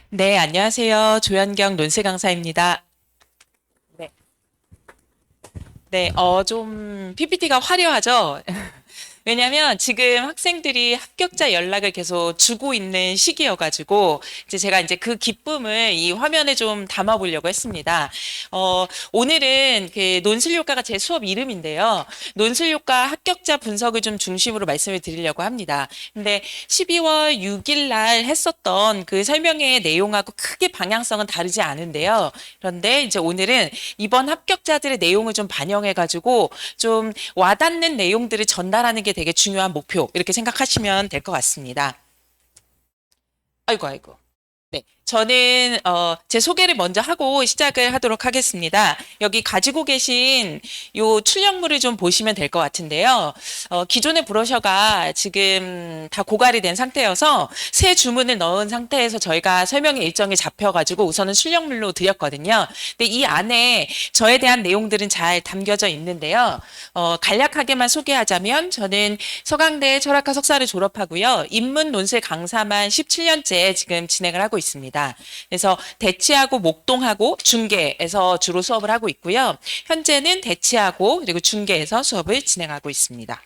네, 안녕하세요. 조현경 논술 강사입니다. 네, 좀 PPT가 화려하죠? 왜냐면 지금 학생들이 합격자 연락을 계속 주고 있는 시기여가지고 이제 제가 이제 그 기쁨을 이 화면에 좀 담아보려고 했습니다. 오늘은 그 논술효과가 제 수업 이름인데요. 논술효과 합격자 분석을 좀 중심으로 말씀을 드리려고 합니다. 근데 12월 6일 날 했었던 그 설명의 내용하고 크게 방향성은 다르지 않은데요. 그런데 이제 오늘은 이번 합격자들의 내용을 좀 반영해가지고 좀 와닿는 내용들을 전달하는 게 되게 중요한 목표 이렇게 생각하시면 될 것 같습니다. 아이고 아이고. 네, 저는 제 소개를 먼저 하고 시작을 하도록 하겠습니다. 여기 가지고 계신 요 출력물을 좀 보시면 될 것 같은데요. 기존의 브로셔가 지금 다 고갈이 된 상태여서 새 주문을 넣은 상태에서 저희가 설명의 일정이 잡혀가지고 우선은 출력물로 드렸거든요. 근데 이 안에 저에 대한 내용들은 잘 담겨져 있는데요. 간략하게만 소개하자면 저는 서강대 철학과 석사를 졸업하고요. 인문 논술 강사만 17년째 지금 진행을 하고 있습니다. 그래서 대치하고 목동하고 중계에서 주로 수업을 하고 있고요. 현재는 대치하고 그리고 중계에서 수업을 진행하고 있습니다.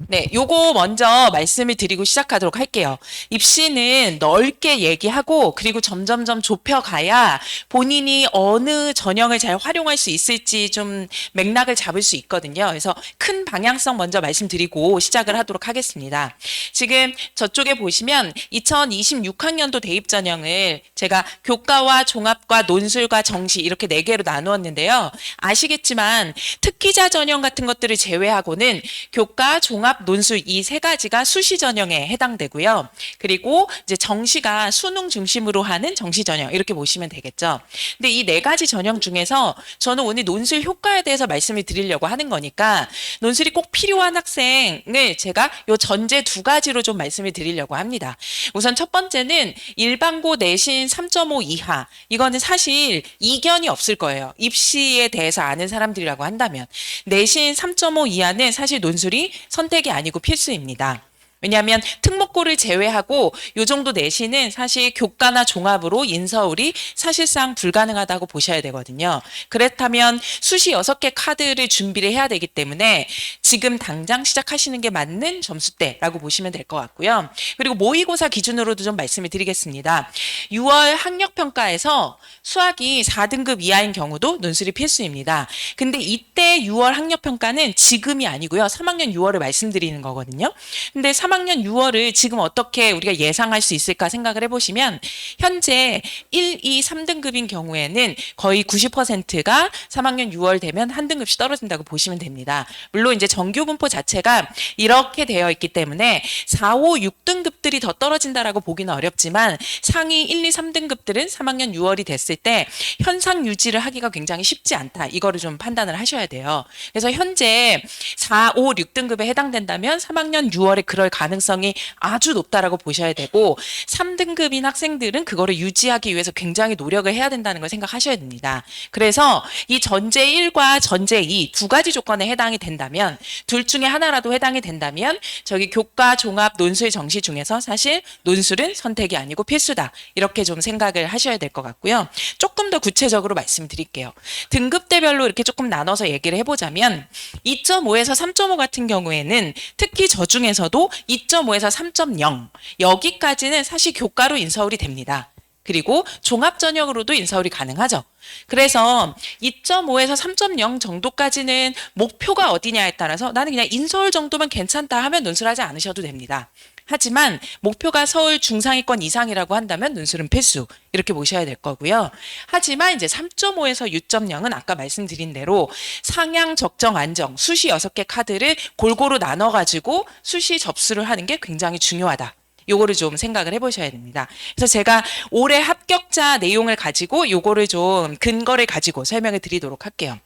네, 요거 먼저 말씀을 드리고 시작하도록 할게요. 입시는 넓게 얘기하고 그리고 점점점 좁혀가야 본인이 어느 전형을 잘 활용할 수 있을지 좀 맥락을 잡을 수 있거든요. 그래서 큰 방향성 먼저 말씀드리고 시작을 하도록 하겠습니다. 지금 저쪽에 보시면 2026학년도 대입 전형을 제가 교과와 종합과 논술과 정시 이렇게 4개로 나누었는데요. 아시겠지만 특기자 전형 같은 것들을 제외하고는 교과, 종합, 논술 이 3가지가 수시 전형에 해당되고요. 그리고 이제 정시가 수능 중심으로 하는 정시 전형 이렇게 보시면 되겠죠. 근데 이 4가지 전형 중에서 저는 오늘 논술 효과에 대해서 말씀을 드리려고 하는 거니까 논술이 꼭 필요한 학생을 제가 요 전제 2가지로 좀 말씀을 드리려고 합니다. 우선 첫 번째는 일반고 내신 3.5 이하 이거는 사실 이견이 없을 거예요. 입시에 대해서 아는 사람들이라고 한다면 내신 3.5 이하는 사실 논술이 선택이 아니고 필수입니다. 왜냐하면 특목고를 제외하고 요 정도 내신은 사실 교과나 종합으로 인서울이 사실상 불가능하다고 보셔야 되거든요. 그렇다면 수시 6개 카드를 준비를 해야 되기 때문에 지금 당장 시작하시는 게 맞는 점수대라고 보시면 될 것 같고요. 그리고 모의고사 기준으로도 좀 말씀을 드리겠습니다. 6월 학력평가에서 수학이 4등급 이하인 경우도 논술이 필수입니다. 근데 이때 6월 학력평가는 지금이 아니고요. 3학년 6월을 말씀드리는 거거든요. 근데 3학년 6월을 지금 어떻게 우리가 예상할 수 있을까 생각을 해보시면 현재 1, 2, 3등급인 경우에는 거의 90%가 3학년 6월 되면 한 등급씩 떨어진다고 보시면 됩니다. 물론 이제 정규 분포 자체가 이렇게 되어 있기 때문에 4, 5, 6등급들이 더 떨어진다라고 보기는 어렵지만 상위 1, 2, 3등급들은 3학년 6월이 됐을 때 현상 유지를 하기가 굉장히 쉽지 않다. 이거를 좀 판단을 하셔야 돼요. 그래서 현재 4, 5, 6등급에 해당된다면 3학년 6월에 그럴 가능성이 아주 높다라고 보셔야 되고 3등급인 학생들은 그거를 유지하기 위해서 굉장히 노력을 해야 된다는 걸 생각하셔야 됩니다. 그래서 이 전제 1과 전제 2 두 가지 조건에 해당이 된다면 둘 중에 하나라도 해당이 된다면 저기 교과, 종합, 논술, 정시 중에서 사실 논술은 선택이 아니고 필수다. 이렇게 좀 생각을 하셔야 될 것 같고요. 조금 더 구체적으로 말씀드릴게요. 등급대별로 이렇게 조금 나눠서 얘기를 해보자면 2.5에서 3.5 같은 경우에는 특히 저 중에서도 2.5에서 3.0 여기까지는 사실 교과로 인서울이 됩니다. 그리고 종합 전형으로도 인서울이 가능하죠. 그래서 2.5에서 3.0 정도까지는 목표가 어디냐에 따라서 나는 그냥 인서울 정도면 괜찮다 하면 논술하지 않으셔도 됩니다. 하지만 목표가 서울 중상위권 이상이라고 한다면 논술은 필수 이렇게 보셔야 될 거고요. 하지만 이제 3.5에서 6.0은 아까 말씀드린 대로 상향, 적정, 안정 수시 6개 카드를 골고루 나눠가지고 수시 접수를 하는 게 굉장히 중요하다. 요거를 좀 생각을 해보셔야 됩니다. 그래서 제가 올해 합격자 내용을 가지고 요거를 좀 근거를 가지고 설명을 드리도록 할게요.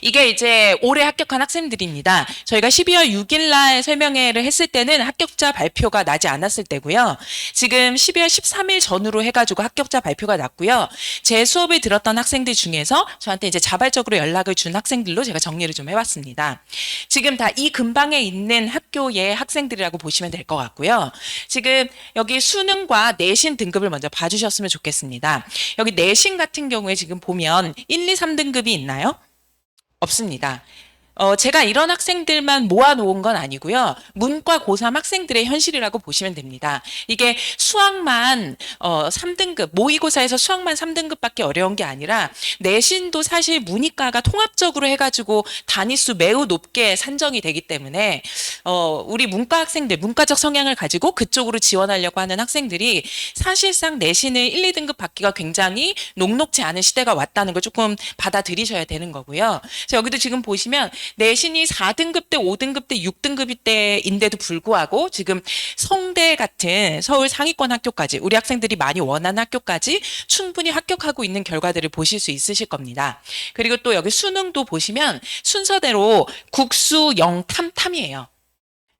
이게 이제 올해 합격한 학생들입니다. 저희가 12월 6일 날 설명회를 했을 때는 합격자 발표가 나지 않았을 때고요. 지금 12월 13일 전후로 해가지고 합격자 발표가 났고요. 제 수업을 들었던 학생들 중에서 저한테 이제 자발적으로 연락을 준 학생들로 제가 정리를 좀 해봤습니다. 지금 다 이 근방에 있는 학교의 학생들이라고 보시면 될 것 같고요. 지금 여기 수능과 내신 등급을 먼저 봐주셨으면 좋겠습니다. 여기 내신 같은 경우에 지금 보면 1, 2, 3등급이 있나요? 없습니다. 제가 이런 학생들만 모아놓은 건 아니고요. 문과 고3 학생들의 현실이라고 보시면 됩니다. 이게 수학만 3등급, 모의고사에서 수학만 3등급밖에 어려운 게 아니라 내신도 사실 문이과가 통합적으로 해가지고 단위수 매우 높게 산정이 되기 때문에 우리 문과 학생들, 문과적 성향을 가지고 그쪽으로 지원하려고 하는 학생들이 사실상 내신을 1, 2등급 받기가 굉장히 녹록지 않은 시대가 왔다는 걸 조금 받아들이셔야 되는 거고요. 그래서 여기도 지금 보시면 내신이 4등급 대 5등급 대 6등급일 때인데도 불구하고 지금 성대 같은 서울 상위권 학교까지 우리 학생들이 많이 원하는 학교까지 충분히 합격하고 있는 결과들을 보실 수 있으실 겁니다. 그리고 또 여기 수능도 보시면 순서대로 국수, 영, 탐이에요.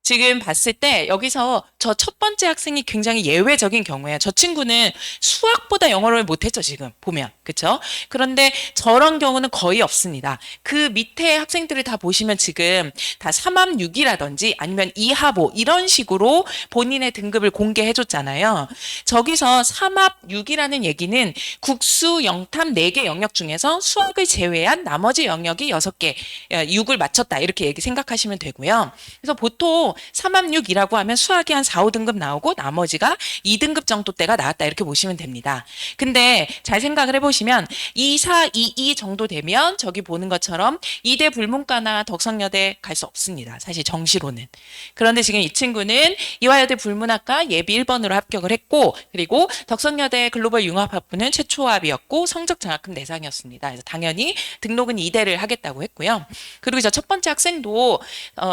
지금 봤을 때 여기서 저 첫 번째 학생이 굉장히 예외적인 경우예요. 저 친구는 수학보다 영어를 못했죠, 지금 보면. 그렇죠? 그런데 저런 경우는 거의 없습니다. 그 밑에 학생들을 다 보시면 지금 다 3합6이라든지 아니면 2합5 이런 식으로 본인의 등급을 공개해 줬잖아요. 저기서 3합6이라는 얘기는 국수, 영탐 4개 영역 중에서 수학을 제외한 나머지 영역이 6개, 6을 맞췄다 이렇게 생각하시면 되고요. 그래서 보통 3합6이라고 하면 수학이 한 4, 5등급 나오고 나머지가 2등급 정도대가 나왔다 이렇게 보시면 됩니다. 근데 잘 생각을 해보시면 2, 4, 2, 2 정도 되면 저기 보는 것처럼 이대 불문과나 덕성여대 갈 수 없습니다. 사실 정시로는. 그런데 지금 이 친구는 이화여대 불문학과 예비 1번으로 합격을 했고 그리고 덕성여대 글로벌 융합학부는 최초합이었고 성적 장학금 대상이었습니다. 그래서 당연히 등록은 이대를 하겠다고 했고요. 그리고 저 첫 번째 학생도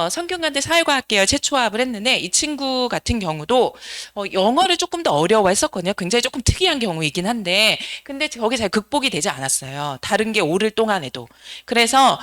성균관대 사회과학계열 최초합을 했는데 이 친구 같은 경우도 영어를 조금 더 어려워했었거든요. 굉장히 조금 특이한 경우이긴 한데 근데 거기 잘 극복이 되지 않았어요. 다른 게 오를 동안에도. 그래서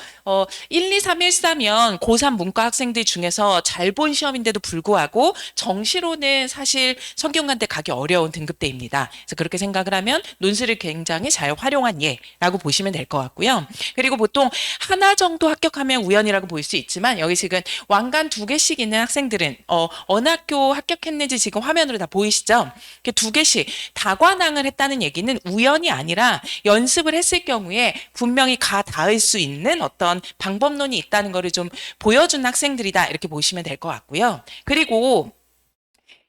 1, 2, 3, 1, 4면 고3 문과 학생들 중에서 잘 본 시험인데도 불구하고 정시로는 사실 성균관대 가기 어려운 등급대입니다. 그래서 그렇게 생각을 하면 논술을 굉장히 잘 활용한 예라고 보시면 될 것 같고요. 그리고 보통 하나 정도 합격하면 우연이라고 보일 수 있지만 여기 지금 왕관 2개씩 있는 학생들은 어느 학교 합격했는지 지금 화면으로 다 보이시죠? 이렇게 2개씩 다관왕을 했다는 얘기는 우연이 아니라 연습을 했을 경우에 분명히 가 닿을 수 있는 어떤 방법론이 있다는 것을 좀 보여준 학생들이다 이렇게 보시면 될 것 같고요. 그리고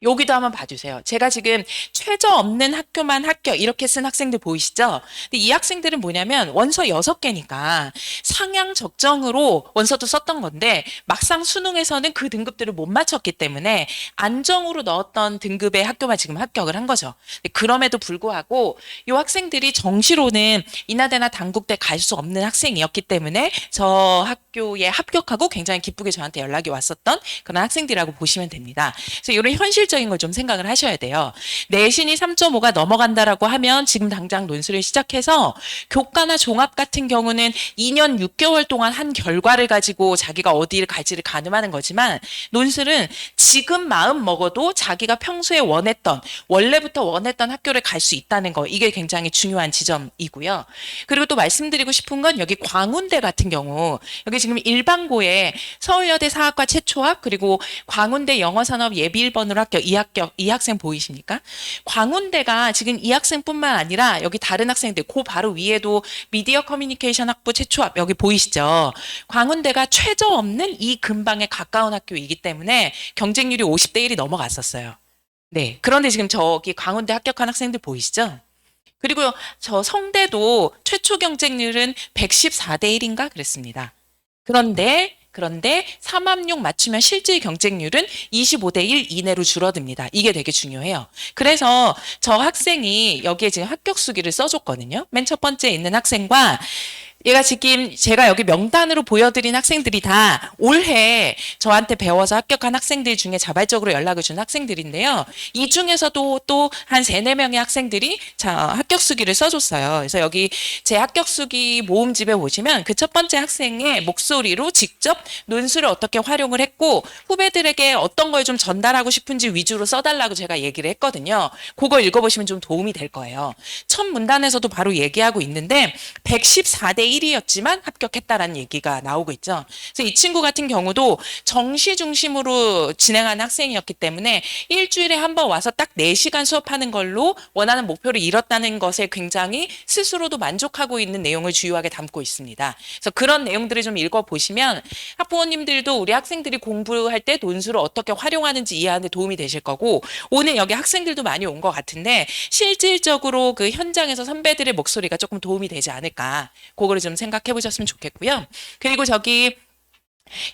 여기도 한번 봐주세요. 제가 지금 최저 없는 학교만 합격 이렇게 쓴 학생들 보이시죠? 근데 이 학생들은 뭐냐면 원서 6개니까 상향 적정으로 원서도 썼던 건데 막상 수능에서는 그 등급들을 못 맞췄기 때문에 안정으로 넣었던 등급의 학교만 지금 합격을 한 거죠. 그럼에도 불구하고 이 학생들이 정시로는 인하대나 단국대 갈 수 없는 학생이었기 때문에 저 학교에 합격하고 굉장히 기쁘게 저한테 연락이 왔었던 그런 학생들이라고 보시면 됩니다. 그래서 이런 현실적인 걸 좀 생각을 하셔야 돼요. 내신이 3.5가 넘어간다라고 하면 지금 당장 논술을 시작해서 교과나 종합 같은 경우는 2년 6개월 동안 한 결과를 가지고 자기가 어디를 갈지를 가늠하는 거지만 논술은 지금 마음 먹어도 자기가 평소에 원래부터 원했던 학교를 갈 수 있다는 거 이게 굉장히 중요한 지점이고요. 그리고 또 말씀드리고 싶은 건 여기 광운대 같은 경우 여기 지금 일반고에 서울여대 사학과 최초합 그리고 광운대 영어산업 예비 1번으로 합격 이 학생 보이십니까? 광운대가 지금 이 학생뿐만 아니라 여기 다른 학생들 그 바로 위에도 미디어 커뮤니케이션 학부 최초합 여기 보이시죠? 광운대가 최저 없는 이 근방에 가까운 학교이기 때문에 경쟁률이 50대 1이 넘어갔었어요. 네. 그런데 지금 저기 광운대 합격한 학생들 보이시죠? 그리고 저 성대도 최초 경쟁률은 114대 1인가 그랬습니다. 그런데 3합6 맞추면 실질 경쟁률은 25대 1 이내로 줄어듭니다. 이게 되게 중요해요. 그래서 저 학생이 여기에 지금 합격 수기를 써줬거든요. 맨 첫 번째 있는 학생과 얘가 지금 제가 여기 명단으로 보여드린 학생들이 다 올해 저한테 배워서 합격한 학생들 중에 자발적으로 연락을 준 학생들인데요. 이 중에서도 또 한 3, 4명의 학생들이 합격 수기를 써줬어요. 그래서 여기 제 합격 수기 모음집에 보시면 그 첫 번째 학생의 목소리로 직접 논술을 어떻게 활용을 했고 후배들에게 어떤 걸 좀 전달하고 싶은지 위주로 써달라고 제가 얘기를 했거든요. 그거 읽어보시면 좀 도움이 될 거예요. 첫 문단에서도 바로 얘기하고 있는데 114대 1이었지만 합격했다라는 얘기가 나오고 있죠. 그래서 이 친구 같은 경우도 정시 중심으로 진행하는 학생이었기 때문에 일주일에 한 번 와서 딱 4시간 수업하는 걸로 원하는 목표를 이뤘다는 것에 굉장히 스스로도 만족하고 있는 내용을 주요하게 담고 있습니다. 그래서 그런 내용들을 좀 읽어보시면 학부모님들도 우리 학생들이 공부할 때 논술을 어떻게 활용하는지 이해하는 데 도움이 되실 거고 오늘 여기 학생들도 많이 온 것 같은데 실질적으로 그 현장에서 선배들의 목소리가 조금 도움이 되지 않을까 그거를 좀 생각해 보셨으면 좋겠고요. 그리고 저기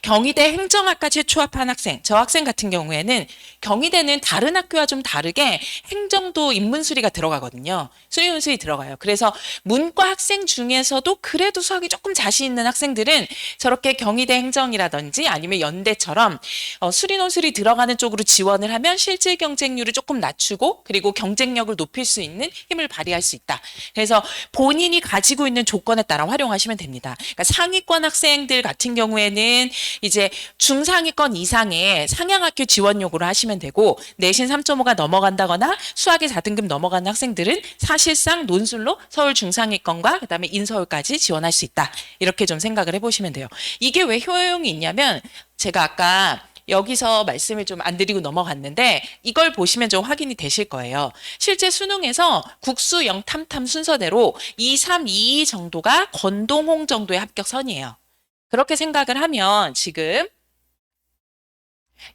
경희대 행정학과 재취업한 학생, 저 학생 같은 경우에는 경희대는 다른 학교와 좀 다르게 행정도 인문수리가 들어가거든요. 수리논술이 들어가요. 그래서 문과 학생 중에서도 그래도 수학이 조금 자신 있는 학생들은 저렇게 경희대 행정이라든지 아니면 연대처럼 수리논술이 들어가는 쪽으로 지원을 하면 실질 경쟁률을 조금 낮추고 그리고 경쟁력을 높일 수 있는 힘을 발휘할 수 있다. 그래서 본인이 가지고 있는 조건에 따라 활용하시면 됩니다. 그러니까 상위권 학생들 같은 경우에는 이제 중상위권 이상의 상향학교 지원 요구를 하시면 되고 내신 3.5가 넘어간다거나 수학의 4등급 넘어가는 학생들은 사실상 논술로 서울 중상위권과 그다음에 인서울까지 지원할 수 있다. 이렇게 좀 생각을 해보시면 돼요. 이게 왜 효용이 있냐면 제가 아까 여기서 말씀을 좀 안 드리고 넘어갔는데 이걸 보시면 좀 확인이 되실 거예요. 실제 수능에서 국수 영탐탐 순서대로 2, 3, 2, 2 정도가 권동홍 정도의 합격선이에요. 그렇게 생각을 하면 지금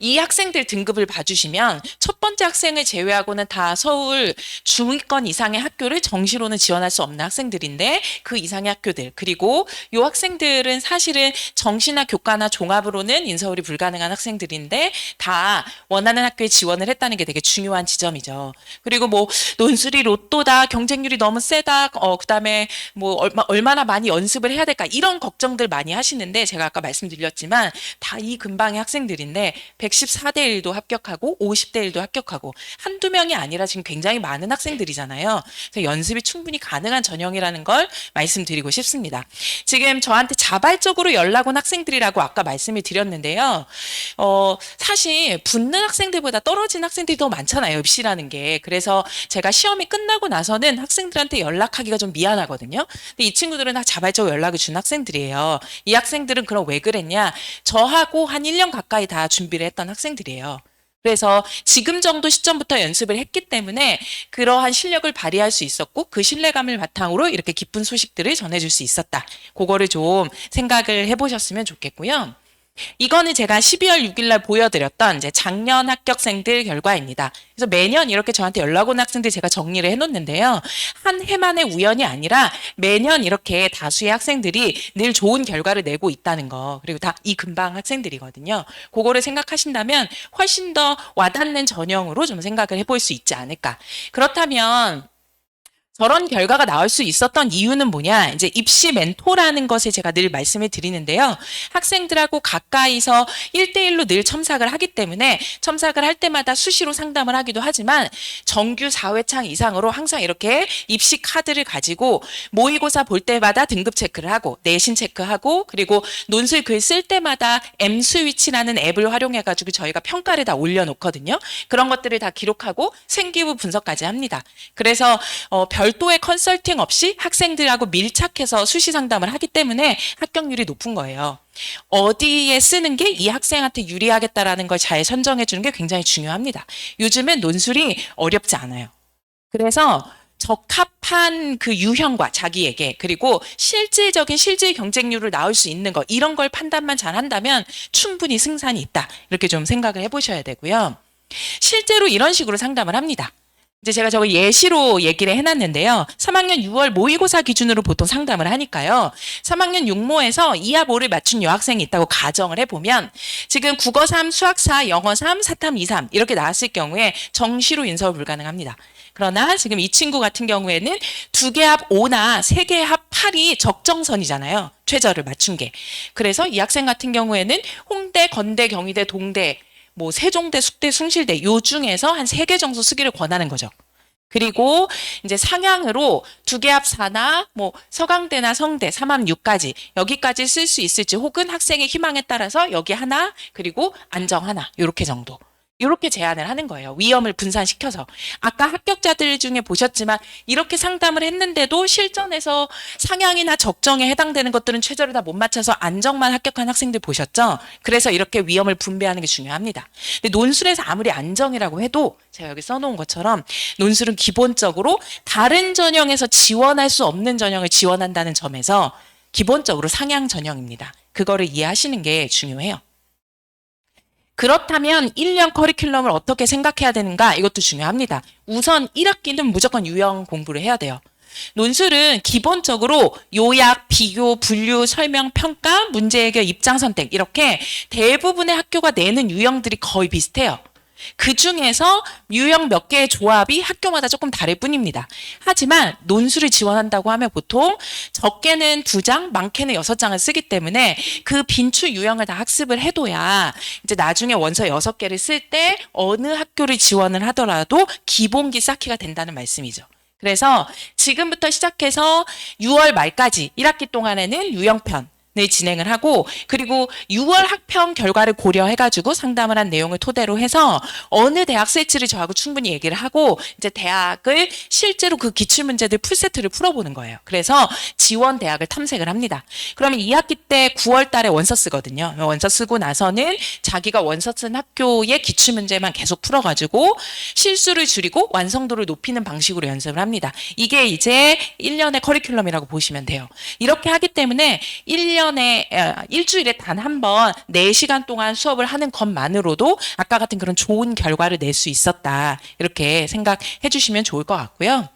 이 학생들 등급을 봐주시면 첫 번째 학생을 제외하고는 다 서울 중위권 이상의 학교를 정시로는 지원할 수 없는 학생들인데 그 이상의 학교들 그리고 이 학생들은 사실은 정시나 교과나 종합으로는 인서울이 불가능한 학생들인데 다 원하는 학교에 지원을 했다는 게 되게 중요한 지점이죠. 그리고 뭐 논술이 로또다 경쟁률이 너무 세다 그다음에 뭐 얼마나 많이 연습을 해야 될까 이런 걱정들 많이 하시는데 제가 아까 말씀드렸지만 다 이 근방의 학생들인데 114대 1도 합격하고 50대 1도 합격하고 한두 명이 아니라 지금 굉장히 많은 학생들이잖아요. 그래서 연습이 충분히 가능한 전형이라는 걸 말씀드리고 싶습니다. 지금 저한테 자발적으로 연락 온 학생들이라고 아까 말씀을 드렸는데요. 사실 붙는 학생들보다 떨어진 학생들이 더 많잖아요. 입시라는 게. 그래서 제가 시험이 끝나고 나서는 학생들한테 연락하기가 좀 미안하거든요. 근데 이 친구들은 다 자발적으로 연락을 준 학생들이에요. 이 학생들은 그럼 왜 그랬냐? 저하고 한 1년 가까이 다 준비를 했던 학생들이에요. 그래서 지금 정도 시점부터 연습을 했기 때문에 그러한 실력을 발휘할 수 있었고 그 신뢰감을 바탕으로 이렇게 기쁜 소식들을 전해줄 수 있었다. 그거를 좀 생각을 해보셨으면 좋겠고요. 이거는 제가 12월 6일 날 보여드렸던 이제 작년 합격생들 결과입니다. 그래서 매년 이렇게 저한테 연락 온 학생들 제가 정리를 해놓는데요. 한 해만의 우연이 아니라 매년 이렇게 다수의 학생들이 늘 좋은 결과를 내고 있다는 거. 그리고 다 이 근방 학생들이거든요. 그거를 생각하신다면 훨씬 더 와닿는 전형으로 좀 생각을 해볼 수 있지 않을까. 그렇다면 저런 결과가 나올 수 있었던 이유는 뭐냐? 이제 입시 멘토라는 것을 제가 늘 말씀을 드리는데요. 학생들하고 가까이서 1대1로 늘 첨삭을 하기 때문에 첨삭을 할 때마다 수시로 상담을 하기도 하지만 정규 4회차 이상으로 항상 이렇게 입시 카드를 가지고 모의고사 볼 때마다 등급 체크를 하고 내신 체크하고 그리고 논술 글 쓸 때마다 M스위치라는 앱을 활용해가지고 저희가 평가를 다 올려놓거든요. 그런 것들을 다 기록하고 생기부 분석까지 합니다. 그래서 별도의 컨설팅 없이 학생들하고 밀착해서 수시 상담을 하기 때문에 합격률이 높은 거예요. 어디에 쓰는 게 이 학생한테 유리하겠다라는 걸 잘 선정해 주는 게 굉장히 중요합니다. 요즘은 논술이 어렵지 않아요. 그래서 적합한 그 유형과 자기에게 그리고 실질적인 실질 경쟁률을 낳을 수 있는 거 이런 걸 판단만 잘 한다면 충분히 승산이 있다. 이렇게 좀 생각을 해보셔야 되고요. 실제로 이런 식으로 상담을 합니다. 이제 제가 저거 예시로 얘기를 해놨는데요. 3학년 6월 모의고사 기준으로 보통 상담을 하니까요. 3학년 6모에서 2하 5를 맞춘 여학생이 있다고 가정을 해보면 지금 국어 3, 수학 4, 영어 3, 사탐 2, 3 이렇게 나왔을 경우에 정시로 인서 불가능합니다. 그러나 지금 이 친구 같은 경우에는 2개 합 5나 3개 합 8이 적정선이잖아요. 최저를 맞춘 게. 그래서 이 학생 같은 경우에는 홍대, 건대, 경희대, 동대, 뭐 세종대, 숙대, 숭실대 요 중에서 한 3개 정도 쓰기를 권하는 거죠. 그리고 이제 상향으로 두개합 4나 뭐 서강대나 성대 3합 6까지 여기까지 쓸 수 있을지 혹은 학생의 희망에 따라서 여기 하나 그리고 안정 하나 요렇게 정도. 이렇게 제안을 하는 거예요. 위험을 분산시켜서. 아까 합격자들 중에 보셨지만 이렇게 상담을 했는데도 실전에서 상향이나 적정에 해당되는 것들은 최저를 다 못 맞춰서 안정만 합격한 학생들 보셨죠? 그래서 이렇게 위험을 분배하는 게 중요합니다. 근데 논술에서 아무리 안정이라고 해도 제가 여기 써놓은 것처럼 논술은 기본적으로 다른 전형에서 지원할 수 없는 전형을 지원한다는 점에서 기본적으로 상향 전형입니다. 그거를 이해하시는 게 중요해요. 그렇다면 1년 커리큘럼을 어떻게 생각해야 되는가? 이것도 중요합니다. 우선 1학기는 무조건 유형 공부를 해야 돼요. 논술은 기본적으로 요약, 비교, 분류, 설명, 평가, 문제 해결, 입장 선택 이렇게 대부분의 학교가 내는 유형들이 거의 비슷해요. 그 중에서 유형 몇 개의 조합이 학교마다 조금 다를 뿐입니다. 하지만 논술을 지원한다고 하면 보통 적게는 2장, 많게는 6장을 쓰기 때문에 그 빈추 유형을 다 학습을 해둬야 이제 나중에 원서 6개를 쓸 때 어느 학교를 지원을 하더라도 기본기 쌓기가 된다는 말씀이죠. 그래서 지금부터 시작해서 6월 말까지 1학기 동안에는 유형편 진행을 하고 그리고 6월 학평 결과를 고려해가지고 상담을 한 내용을 토대로 해서 어느 대학 쓸지를 저하고 충분히 얘기를 하고 이제 대학을 실제로 그 기출문제들 풀세트를 풀어보는 거예요. 그래서 지원 대학을 탐색을 합니다. 그러면 2학기 때 9월 달에 원서 쓰거든요. 원서 쓰고 나서는 자기가 원서 쓴 학교의 기출문제만 계속 풀어가지고 실수를 줄이고 완성도를 높이는 방식으로 연습을 합니다. 이게 이제 1년의 커리큘럼이라고 보시면 돼요. 이렇게 하기 때문에 1년에 일주일에 단 한 번 4시간 동안 수업을 하는 것만으로도 아까 같은 그런 좋은 결과를 낼 수 있었다. 이렇게 생각해 주시면 좋을 것 같고요.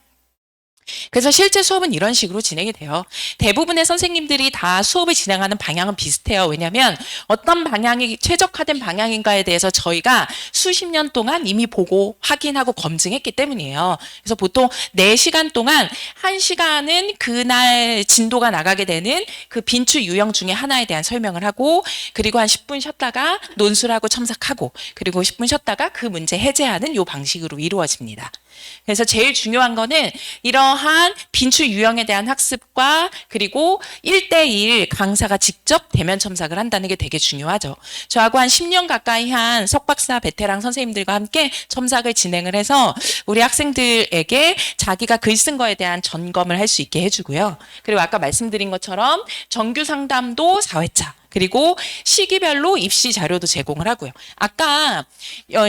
그래서 실제 수업은 이런 식으로 진행이 돼요. 대부분의 선생님들이 다 수업을 진행하는 방향은 비슷해요. 왜냐하면 어떤 방향이 최적화된 방향인가에 대해서 저희가 수십 년 동안 이미 보고 확인하고 검증했기 때문이에요. 그래서 보통 4시간 동안 1시간은 그날 진도가 나가게 되는 그 빈추 유형 중에 하나에 대한 설명을 하고 그리고 한 10분 쉬었다가 논술하고 첨삭하고 그리고 10분 쉬었다가 그 문제 해제하는 이 방식으로 이루어집니다. 그래서 제일 중요한 거는 이러한 빈추 유형에 대한 학습과 그리고 1대1 강사가 직접 대면 첨삭을 한다는 게 되게 중요하죠. 저하고 한 10년 가까이 한 석박사 베테랑 선생님들과 함께 첨삭을 진행을 해서 우리 학생들에게 자기가 글 쓴 거에 대한 점검을 할 수 있게 해주고요. 그리고 아까 말씀드린 것처럼 정규 상담도 4회차. 그리고 시기별로 입시 자료도 제공을 하고요. 아까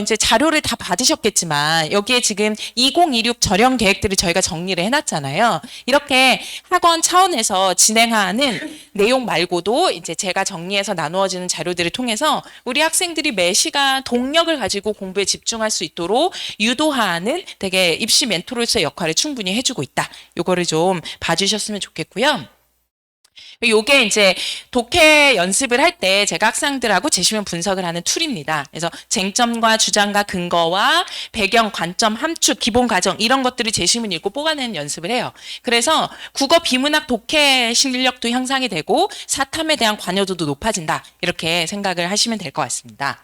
이제 자료를 다 받으셨겠지만 여기에 지금 2026 전형 계획들을 저희가 정리를 해놨잖아요. 이렇게 학원 차원에서 진행하는 내용 말고도 이제 제가 정리해서 나누어지는 자료들을 통해서 우리 학생들이 매 시간 동력을 가지고 공부에 집중할 수 있도록 유도하는 되게 입시 멘토로서의 역할을 충분히 해주고 있다. 요거를 좀 봐주셨으면 좋겠고요. 요게 이제 독해 연습을 할 때 제가 학생들하고 재시면 분석을 하는 툴입니다. 그래서 쟁점과 주장과 근거와 배경, 관점, 함축, 기본 과정 이런 것들을 재시문 읽고 뽑아내는 연습을 해요. 그래서 국어 비문학 독해 실력도 향상이 되고 사탐에 대한 관여도도 높아진다. 이렇게 생각을 하시면 될 것 같습니다.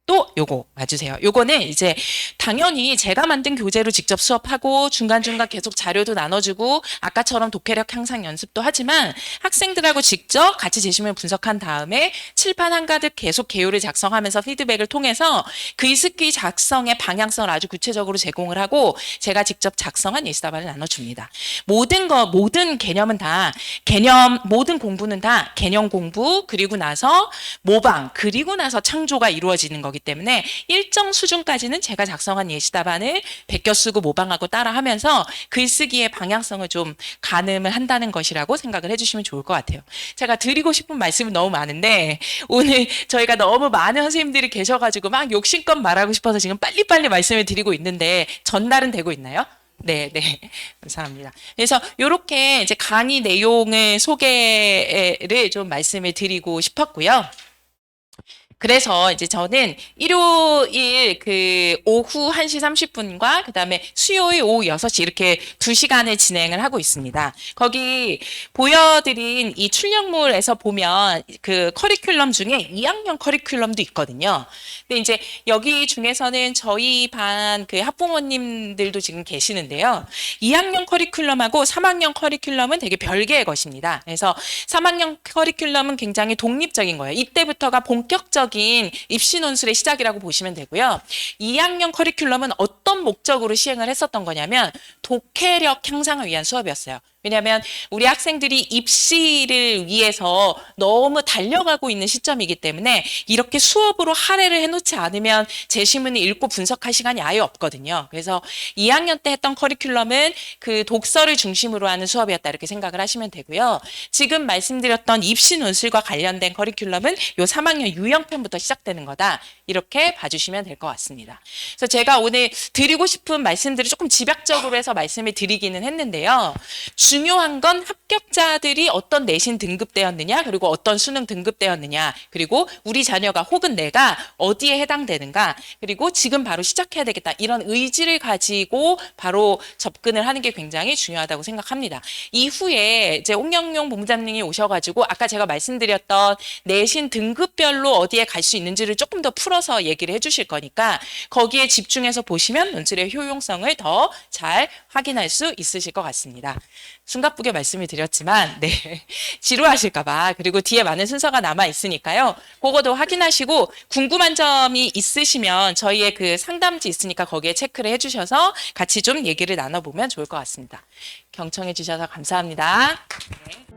또 요거 봐주세요. 요거는 이제 당연히 제가 만든 교재로 직접 수업하고 중간중간 계속 자료도 나눠주고 아까처럼 독해력 향상 연습도 하지만 학생들하고 직접 같이 재시면 분석한 다음에 칠판 한가득 계속 개요를 작성하면서 피드백을 통해서 글쓰기 작성의 방향성을 아주 구체적으로 제공을 하고 제가 직접 작성한 예시답안을 나눠줍니다. 모든 개념은 다 모든 공부는 다 개념 공부 그리고 나서 모방 그리고 나서 창조가 이루어지는 거기 때문에 일정 수준까지는 제가 작성한 예시답안을 베껴 쓰고 모방하고 따라하면서 글쓰기의 방향성을 좀 가늠을 한다는 것이라고 생각을 해주시면 좋을 것 같아요. 제가 드리고 싶은 말씀은 너무 많은데 오늘 저희가 너무 많은 선생님들이 계셔가지고 막 욕심껏 말하고 싶어서 지금 빨리빨리 말씀을 드리고 있는데 전달은 되고 있나요? 네. 감사합니다. 그래서 이렇게 이제 강의 내용의 소개를 좀 말씀을 드리고 싶었고요. 그래서 이제 저는 일요일 그 오후 1시 30분과 그다음에 수요일 오후 6시 이렇게 2시간을 진행을 하고 있습니다. 거기 보여드린 이 출력물에서 보면 그 커리큘럼 중에 2학년 커리큘럼도 있거든요. 근데 이제 여기 중에서는 저희 반 그 학부모님들도 지금 계시는데요. 2학년 커리큘럼하고 3학년 커리큘럼은 되게 별개의 것입니다. 그래서 3학년 커리큘럼은 굉장히 독립적인 거예요. 이때부터가 본격적인 입시 논술의 시작이라고 보시면 되고요. 2학년 커리큘럼은 어떤 목적으로 시행을 했었던 거냐면 독해력 향상을 위한 수업이었어요. 왜냐하면 우리 학생들이 입시를 위해서 너무 달려가고 있는 시점이기 때문에 이렇게 수업으로 할애를 해놓지 않으면 제시문을 읽고 분석할 시간이 아예 없거든요. 그래서 2학년 때 했던 커리큘럼은 그 독서를 중심으로 하는 수업이었다 이렇게 생각을 하시면 되고요. 지금 말씀드렸던 입시 논술과 관련된 커리큘럼은 요 3학년 유형편부터 시작되는 거다. 이렇게 봐주시면 될 것 같습니다. 그래서 제가 오늘 드리고 싶은 말씀들을 조금 집약적으로 해서 말씀을 드리기는 했는데요. 중요한 건 합격자들이 어떤 내신 등급대였느냐, 그리고 어떤 수능 등급대였느냐, 그리고 우리 자녀가 혹은 내가 어디에 해당되는가, 그리고 지금 바로 시작해야 되겠다. 이런 의지를 가지고 바로 접근을 하는 게 굉장히 중요하다고 생각합니다. 이후에 이제 홍영용 본부장님이 오셔가지고 아까 제가 말씀드렸던 내신 등급별로 어디에 갈 수 있는지를 조금 더 풀어서 얘기를 해주실 거니까 거기에 집중해서 보시면 논술의 효용성을 더 잘 확인할 수 있으실 것 같습니다. 숨가쁘게 말씀을 드렸지만 네 지루하실까봐 그리고 뒤에 많은 순서가 남아 있으니까요. 그거도 확인하시고 궁금한 점이 있으시면 저희의 그 상담지 있으니까 거기에 체크를 해주셔서 같이 좀 얘기를 나눠보면 좋을 것 같습니다. 경청해 주셔서 감사합니다. 네.